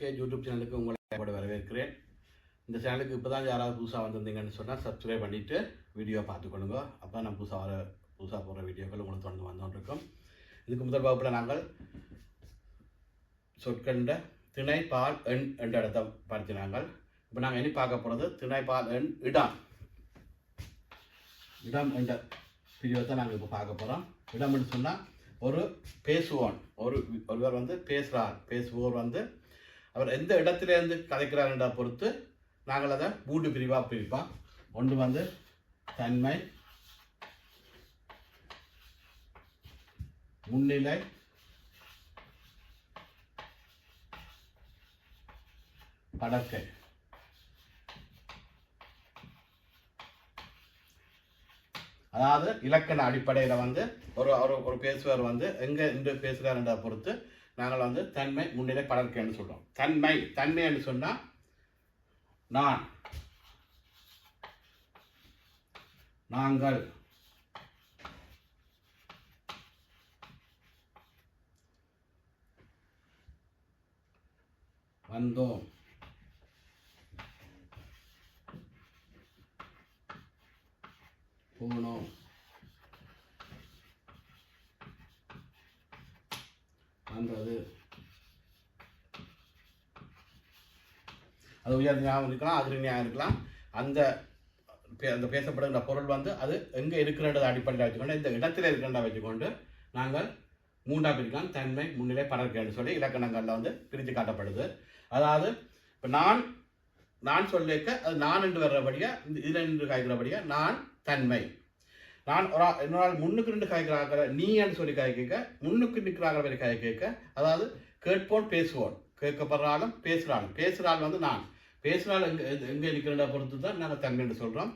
SK YouTube சேனலுக்கு உங்களை வரவேற்கிறேன். இந்த சேனலுக்கு இப்போ தான் யாராவது புதுசாக வந்திருந்தீங்கன்னு சொன்னால் சப்ஸ்கிரைப் பண்ணிவிட்டு வீடியோ பார்த்துக்கொள்ளுங்க. அப்போ நான் புதுசாக போடுற வீடியோக்கள் உங்களுக்கு தொடர்ந்து வந்துகிட்ருக்கோம். இதுக்கு முதல் வகுப்பில் நாங்கள் சொற்கண்ட திணை பால் எண் என்ற இடத்தை படித்தினாங்க. இப்போ நாங்கள் இனி பார்க்க போகிறது திணை பால் எண் இடம் என்ற பிரிவை நாங்கள் இப்போ பார்க்க போகிறோம். இடம்னு சொன்னால் ஒரு பேசுவோன், ஒருவர் வந்து பேசுவோர் வந்து அவர் எந்த இடத்துலேருந்து கதைக்கிறார்ன்ற பொறுத்து நாங்கள் அதை 3 பிரிவாக பிரிப்போம். ஒன்று வந்து தன்மை, முன்னிலை, படற்கை. அதாவது இலக்கண அடிப்படையில் வந்து ஒரு பேசுவார் வந்து எங்கே இன்று பேசுகிறார்ன்ற பொறுத்து நாங்கள் வந்து தன்மை, முன்னிலை, படற்கைன்னு சொல்கிறோம். தன்மைன்னு சொன்னால் நான், நாங்கள், வந்தோம், போனோம், வந்தது. அது உயர் ஞாபகம் இருக்கலாம், அதில் ஞாபகம் இருக்கலாம். அந்த பேசப்படுகின்ற பொருள் வந்து அது எங்கே இருக்கிறன்றதை அடிப்படையில் வச்சுக்கொண்டு, இந்த இடத்துல இருக்கிறதா வச்சுக்கொண்டு நாங்கள் 3ஆக பிரிக்கலாம். தன்மை, முன்னிலை, படற்கைன்னு சொல்லி இலக்கணங்களில் வந்து பிரித்து காட்டப்படுது. அதாவது இப்போ நான் சொல்லிக்க அது நான் என்று வர்றபடியாக இதில் நின்று காய்க்கிறபடியாக நான் தன்மை. நான் இன்னொரு முன்னுக்கு நின்று காய்க்கிறாங்க நீன்னு சொல்லி காய் கேட்க, முன்னுக்கு நிற்கிறாங்க வரை காய் கேட்க, அதாவது கேட்போன் பேசுவோன், கேட்கப்படுறாலும் பேசுகிறாள் வந்து நான், பேசுகிறாள் எங்கே இருக்கிற பொறுத்து தான் நாங்கள் தன்மைன்னு சொல்கிறோம்.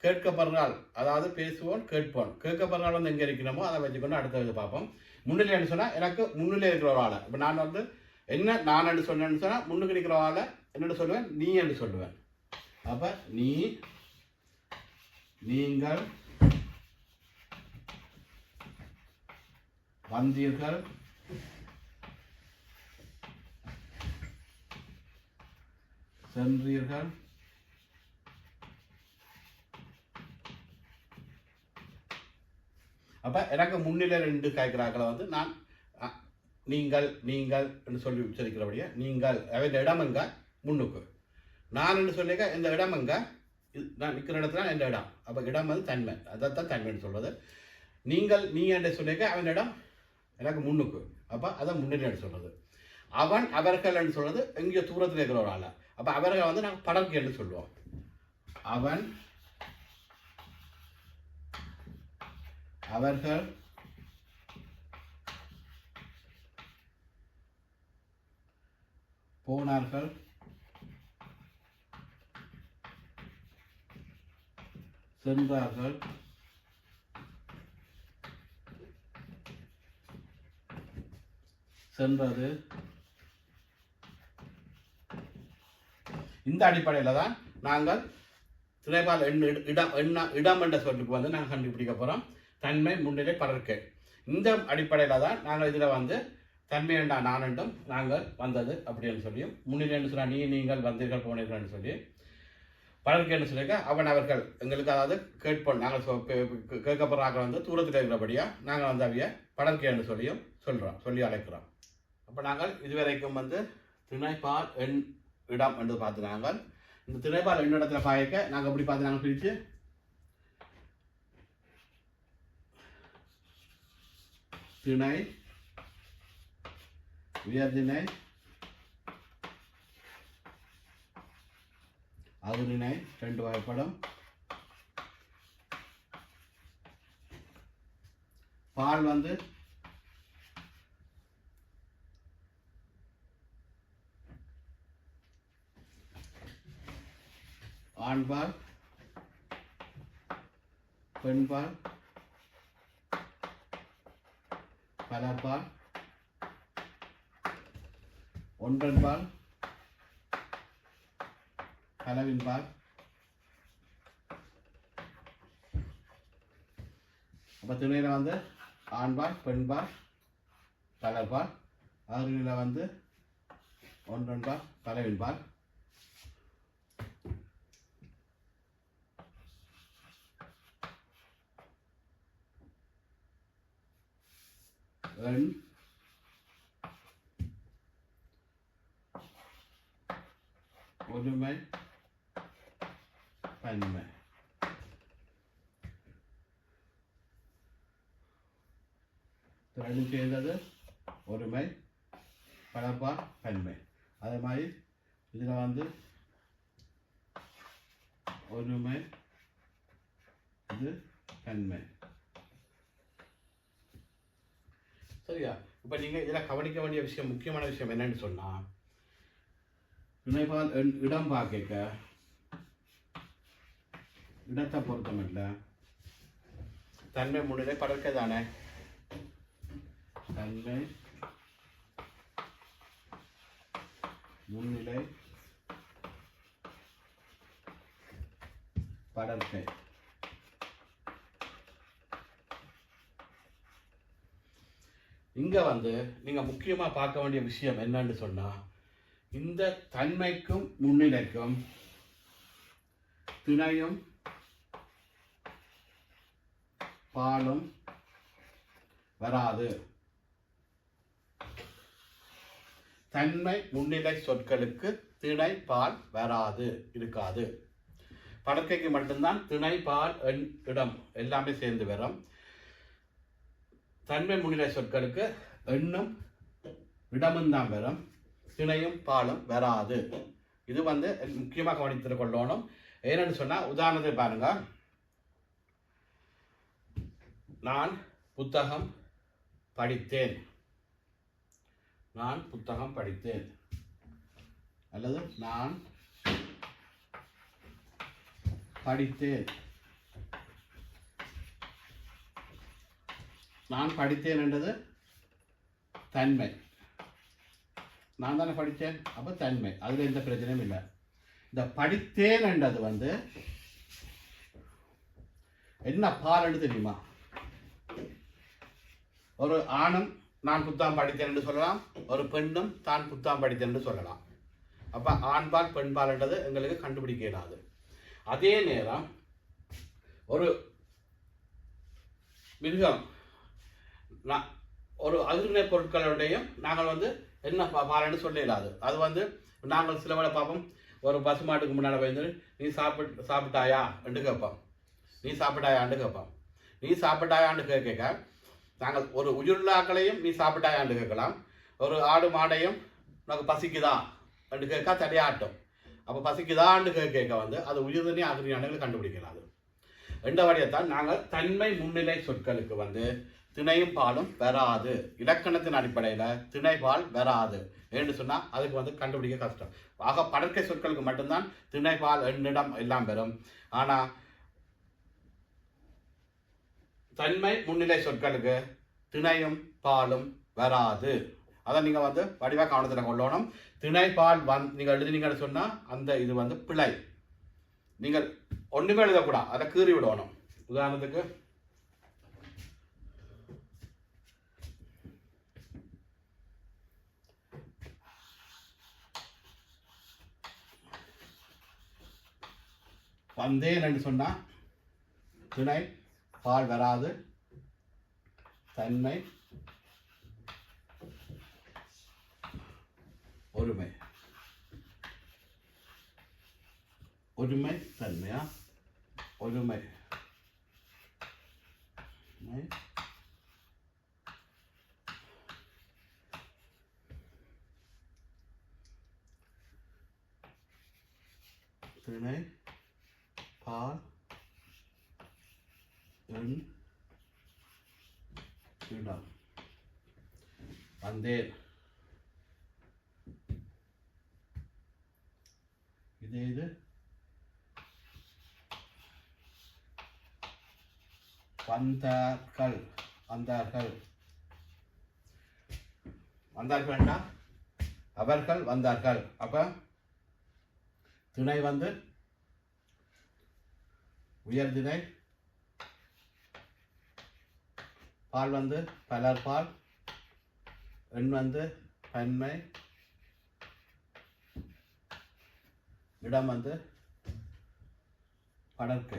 கேட்கப்படுறாள் அதாவது பேசுவோம், கேட்கப்படுறாள் வந்து எங்கே இருக்கிறோமோ அதை வச்சுக்கொண்டு அடுத்த இது பார்ப்போம். முன்னிலைன்னு சொன்னால் எனக்கு முன்னிலை இருக்கிற ஒரு ஆளை, இப்போ நான் வந்து என்ன நான் என்று சொன்னேன்னு சொன்னால் முன்னுக்கு நிற்கிற ஆளை என்னென்னு சொல்லுவேன், நீ என்று சொல்லுவேன். அப்போ நீ, நீங்கள், வந்தீர்கள், சென்றீர்கள், அப்போ எனக்கு முன்னிலை 2 காய்க்கிறாக்களை வந்து நான் நீங்கள் என்று சொல்லி உச்சரிக்கிறபடியா நீங்கள் இந்த இடம் எங்க முன்னுக்கு, நான் என்று சொல்லிக்க இந்த இடம் எங்க நான் நிற்கிற இடத்துல இந்த இடம். அப்போ இடம் வந்து தன்மை, அதைத்தான் தன்மைன்னு சொல்வது. நீங்கள் நீ என்று சொல்லிக்க அவன் இடம் எனக்கு முன்னுக்கு, அப்போ அதை முன்னிலை சொல்றது. அவன் அவர்கள் என்று சொல்றது எங்கேயோ தூரத்தில் இருக்கிற ஒரு ஆளை, அப்போ அவர்கள் வந்து நாங்கள் படற்கை என்று சொல்லுவோம். அவன், அவர்கள், போனார்கள், சென்றார்கள், சென்றது. இந்த அடிப்படையில் தான் நாங்கள் திணைபால் இடம் என்ற சொல்லுக்கு வந்து நாங்கள் கண்டுபிடிக்க போகிறோம். தன்மை, முன்னிலை, படற்கை. இந்த அடிப்படையில் தான் நாங்கள் இதில் வந்து தன்மை என்றா நான் என்றும் நாங்கள் வந்தது அப்படின்னு சொல்லியும், முன்னிலை என்று சொன்னால் நீங்கள் வந்தீர்கள் போனீர்கள்னு சொல்லி, படற்கைன்னு சொல்லியிருக்க அவன் அவர்கள் எங்களுக்கு, அதாவது கேட்போம் நாங்கள் கேட்கப்படுறாங்க வந்து தூரத்தில் இருக்கிறபடியாக நாங்கள் வந்து அவைய படற்கை என்று சொல்லியும் சொல்லி அழைக்கிறோம். அப்போ நாங்கள் இதுவரைக்கும் வந்து திணைபால் எண் இடம் என்று பார்த்து நாங்கள் இந்த திணைபால் எண் இடத்துல பாய்க்க நாங்கள் எப்படி பார்த்து நாங்கள் பிரித்து திணை, உயர்திணை, அகுதிணை 2 வகைப்படும். பால் வந்து ஆண்பால், பெண்பால், பலர்பால், ஒன்றன்பால், கலவின்பால். அப்போ திணையில் வந்து ஆண்பால், பெண்பால், பலர்பால். அகுதியில் வந்து ஒன்றென்பால் தலைவின்பால் எண் ஒருமை பன்மை. ரெண்டும் சேர்ந்தது ஒருமை பலப்பால் பன்மை. அதே மாதிரி இதில் வந்து ஒருமை இது பன்மை. சரியா? இப்போ நீங்கள் இதில் கவனிக்க வேண்டிய விஷயம், முக்கியமான விஷயம் என்னன்னு சொன்னால், துணைப்பால் இடம் பார்க்க இடத்தை பொறுத்தமில்லை, தன்மை முன்னிலை படற்கை தானே. தன்மை முன்னிலை படற்கை. இங்க வந்து நீங்க முக்கியமா பார்க்க வேண்டிய விஷயம் என்னன்னு சொன்னா, இந்த தன்மைக்கும் முன்னிலைக்கும் திணையும் பாலும் வராது. தன்மை முன்னிலை சொற்களுக்கு திணை பால் வராது, இருக்காது. படற்கைக்கு மட்டும்தான் திணை பால் எண் இடம் எல்லாமே சேர்ந்து வரும். தன்மை முன்னிலை சொற்களுக்கு எண்ணும் இடமும் தான் வரும், திணையும் பாலும் வராது. இது வந்து முக்கியமாக கவனித்து கொள்ளணும். ஏன்னு சொன்னா, உதாரணத்தை பாருங்க. நான் புத்தகம் படித்தேன், நான் புத்தகம் படித்தேன், அல்லது நான் படித்தேன். நான் படித்தேன் என்றது தன்மை, நான் தானே படித்தேன், அப்போ தன்மை, அதில் எந்த பிரச்சனையும் இல்லை. இந்த படித்தேன் என்றது வந்து என்ன பால்னு தெரியுமா? ஒரு ஆணும் நான் புத்தகம் படித்தேன் என்று சொல்லலாம், ஒரு பெண்ணும் தான் புத்தகம் படித்தேன் என்று சொல்லலாம். அப்போ ஆண்பால் பெண்பால்ன்றது எங்களுக்கு கண்டுபிடிக்க இயலாது. அதே நேரம் ஒரு மிருகம், ஒரு அதிர்நிலை பொருட்களுடையும் நாங்கள் வந்து என்ன பாலன்னு சொல்ல இயலாது. அது வந்து நாங்கள் சில வேளை பார்ப்போம், ஒரு பசுமாட்டுக்கு முன்னால் வந்து நீ சாப்பிட்டாயா என்று கேட்போம், நீ சாப்பிட்டாயான்னு கேட்போம். நீ சாப்பிட்டாயான்னு கேட்க நாங்கள் ஒரு உயிருள்ளாக்களையும் நீ சாப்பிட்டாயான்னு கேட்கலாம், ஒரு ஆடு மாடையும் உனக்கு பசிக்குதா என்று கேட்க தடையாட்டும். அப்போ பசிக்குதான்னு கேட்க வந்து அது உயிர்தனி அகிரியானங்களை கண்டுபிடிக்கலாது. ரெண்டபடியத்தான் நாங்கள் தன்மை முன்னிலை சொற்களுக்கு வந்து திணையும் பாலும் வராது. இலக்கணத்தின் அடிப்படையில் திணை பால் வராது என்று சொன்னால் அதுக்கு வந்து கண்டுபிடிக்க கஷ்டம். ஆக படற்கை சொற்களுக்கு மட்டும்தான் திணை பால் எண்ணிடம் எல்லாம் பெறும். ஆனால் தன்மை முன்னிலை சொற்களுக்கு திணையும் பாலும் வராது. அதை நீங்கள் வந்து வடிவாக கவனத்தில் கொள்ளணும். திணை பால் நீங்கள் எழுதினீங்கன்னு சொன்னால் அந்த இது வந்து பிழை. நீங்கள் ஒன்றுமே எழுதக்கூடாது, அதை கீறி விடணும். உதாரணத்துக்கு வந்தேன் என்று சொன்னால் திணை பால் வராது, தன்மை ஒருமை, ஒருமை தன்மையா, ஒருமை திணை பால் எண் இடம். வந்தேன், இது வந்தார்கள், வந்தார்கள், வந்தார்கள் என்றால் அவர்கள் வந்தார்கள். அப்ப திணை வந்து உயர் திணை, பால் வந்து பலர் பால், எண் வந்து பன்மை, இடம் வந்து படற்கு.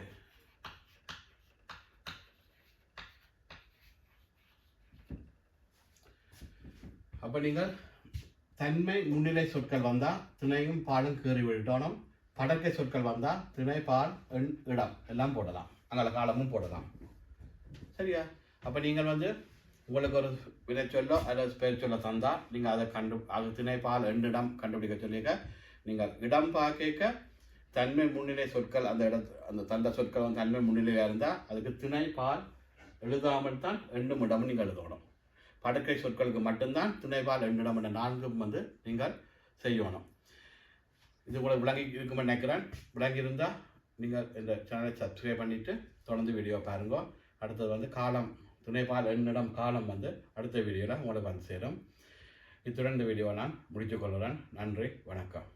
அப்போ நீங்கள் தன்மை முன்னிலை சொற்கள் வந்தால் திணையும் பாலும் கீறி விட்டோனும், படற்கை சொற்கள் வந்தால் திணை பால் எண் இடம் எல்லாம் போடலாம், அங்கே காலமும் போடலாம். சரியா? அப்போ நீங்கள் வந்து உங்களுக்கு ஒரு வினை சொல்ல அல்லது பெயர் சொல்ல தந்தால் நீங்கள் அதை அது திணை பால் எண் இடம் கண்டுபிடிக்க சொல்லியிருக்க. நீங்கள் இடம் பார்க்க தன்மை முன்னிலை சொற்கள் அந்த தந்த சொற்கள் வந்து தன்மை முன்னிலையாக இருந்தால் அதுக்கு திணை பால் எழுதாமல் தான் எண்ணும் இடமும் நீங்கள் எழுதணும். படுக்கை சொற்களுக்கு மட்டும்தான் திணைபால் எண்ணிடம் என்ற 4 வந்து நீங்கள் செய்யணும். இது கூட விளங்கி இருக்குமென்னு நினைக்கிறேன். விளங்கி இருந்தால் நீங்கள் இந்த சேனலை சப்ஸ்கிரைப் பண்ணிவிட்டு தொடர்ந்து வீடியோ பாருங்க. அடுத்தது வந்து காலம், திணைபால் எண்ணிடம் காலம் வந்து அடுத்த வீடியோவில் உங்களுக்கு வந்து சேரும். இத்துடன் இந்த வீடியோவை நான் முடித்துக்கொள்கிறேன். நன்றி, வணக்கம்.